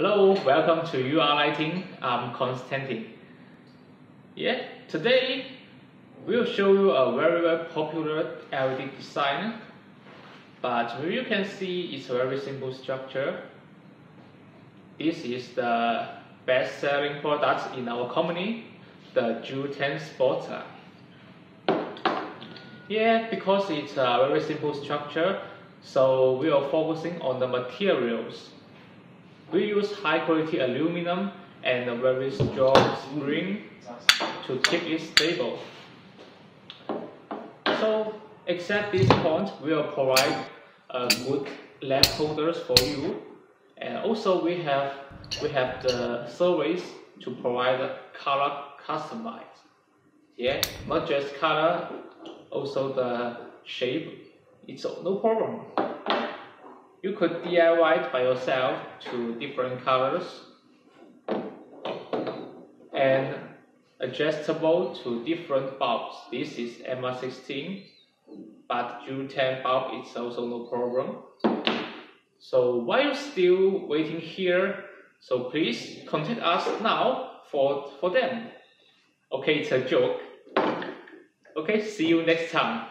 Hello, welcome to UR Lighting. I'm Konstantin. Today we'll show you a very popular LED design, but you can see it's a very simple structure. This is the best-selling product in our company, the GU10 Sports. Because it's a very simple structure, so we are focusing on the materials. We use high-quality aluminum and a very strong spring to keep it stable. So, except this point, we will provide good lamp holders for you, and also we have the service to provide color customized. Not just color, also the shape. It's no problem. You could DIY it by yourself to different colors and adjustable to different bulbs. This is MR16, but GU10 bulb is also no problem. So while you're still waiting here, so please contact us now for them. Okay, it's a joke. Okay, see you next time.